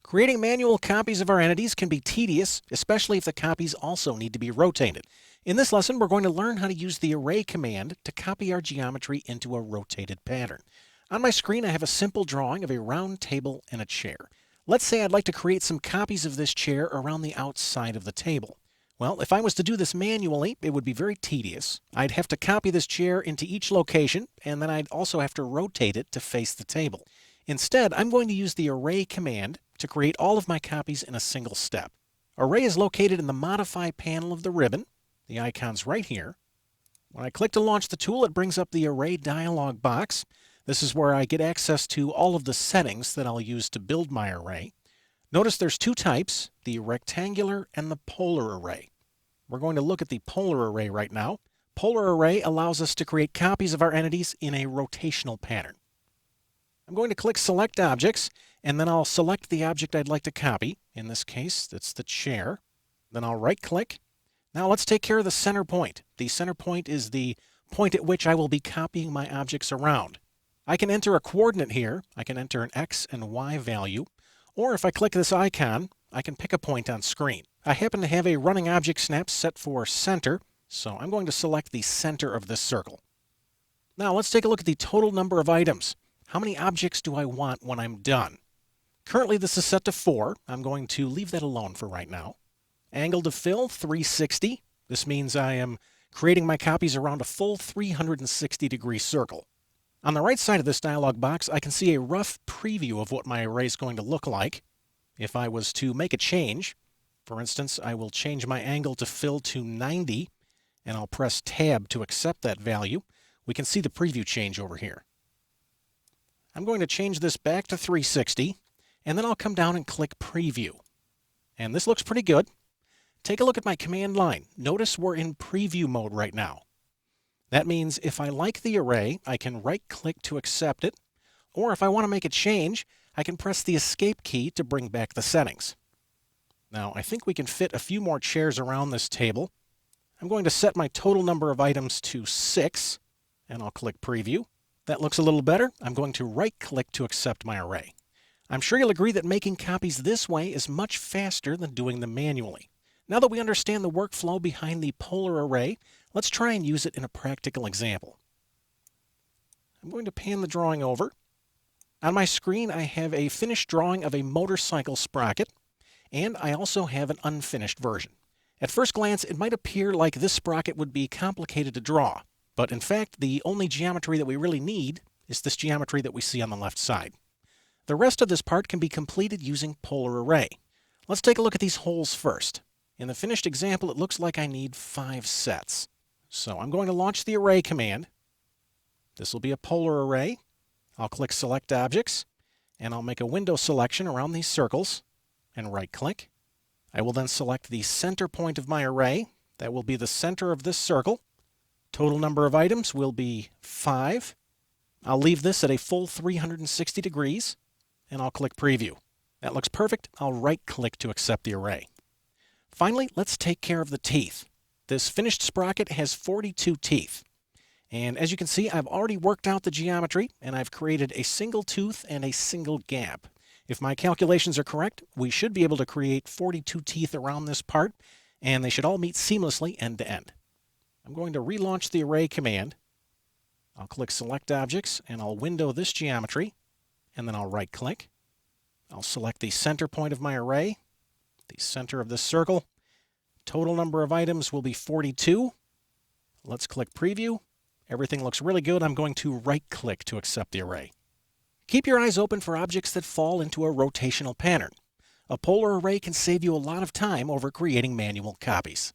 Creating manual copies of our entities can be tedious, especially if the copies also need to be rotated. In this lesson, we're going to learn how to use the array command to copy our geometry into a rotated pattern. On my screen, I have a simple drawing of a round table and a chair. Let's say I'd like to create some copies of this chair around the outside of the table. Well, if I was to do this manually, it would be very tedious. I'd have to copy this chair into each location, and then I'd also have to rotate it to face the table. Instead, I'm going to use the array command to create all of my copies in a single step. Array is located in the Modify panel of the ribbon. The icon's right here. When I click to launch the tool, it brings up the Array dialog box. This is where I get access to all of the settings that I'll use to build my array. Notice there's two types, the rectangular and the polar array. We're going to look at the polar array right now. Polar array allows us to create copies of our entities in a rotational pattern. I'm going to click Select Objects, and then I'll select the object I'd like to copy. In this case, it's the chair. Then I'll right-click. Now let's take care of the center point. The center point is the point at which I will be copying my objects around. I can enter a coordinate here. I can enter an X and Y value. Or if I click this icon, I can pick a point on screen. I happen to have a running object snap set for center, so I'm going to select the center of this circle. Now let's take a look at the total number of items. How many objects do I want when I'm done? Currently this is set to 4. I'm going to leave that alone for right now. Angle to fill, 360. This means I am creating my copies around a full 360-degree circle. On the right side of this dialog box, I can see a rough preview of what my array is going to look like. If I was to make a change, for instance, I will change my angle to fill to 90, and I'll press Tab to accept that value. We can see the preview change over here. I'm going to change this back to 360, and then I'll come down and click Preview. And this looks pretty good. Take a look at my command line. Notice we're in preview mode right now. That means if I like the array, I can right-click to accept it, or if I want to make a change, I can press the Escape key to bring back the settings. Now, I think we can fit a few more chairs around this table. I'm going to set my total number of items to 6, and I'll click Preview. That looks a little better. I'm going to right-click to accept my array. I'm sure you'll agree that making copies this way is much faster than doing them manually. Now that we understand the workflow behind the polar array, let's try and use it in a practical example. I'm going to pan the drawing over. On my screen, I have a finished drawing of a motorcycle sprocket, and I also have an unfinished version. At first glance, it might appear like this sprocket would be complicated to draw, but in fact, the only geometry that we really need is this geometry that we see on the left side. The rest of this part can be completed using polar array. Let's take a look at these holes first. In the finished example, it looks like I need 5 sets. So I'm going to launch the array command. This will be a polar array. I'll click Select Objects, and I'll make a window selection around these circles, and right-click. I will then select the center point of my array. That will be the center of this circle. Total number of items will be 5. I'll leave this at a full 360 degrees, and I'll click Preview. That looks perfect. I'll right-click to accept the array. Finally, let's take care of the teeth. This finished sprocket has 42 teeth. And as you can see, I've already worked out the geometry, and I've created a single tooth and a single gap. If my calculations are correct, we should be able to create 42 teeth around this part, and they should all meet seamlessly end to end. I'm going to relaunch the array command. I'll click Select Objects, and I'll window this geometry, and then I'll right-click. I'll select the center point of my array, the center of this circle. Total number of items will be 42. Let's click Preview. Everything looks really good. I'm going to right-click to accept the array. Keep your eyes open for objects that fall into a rotational pattern. A polar array can save you a lot of time over creating manual copies.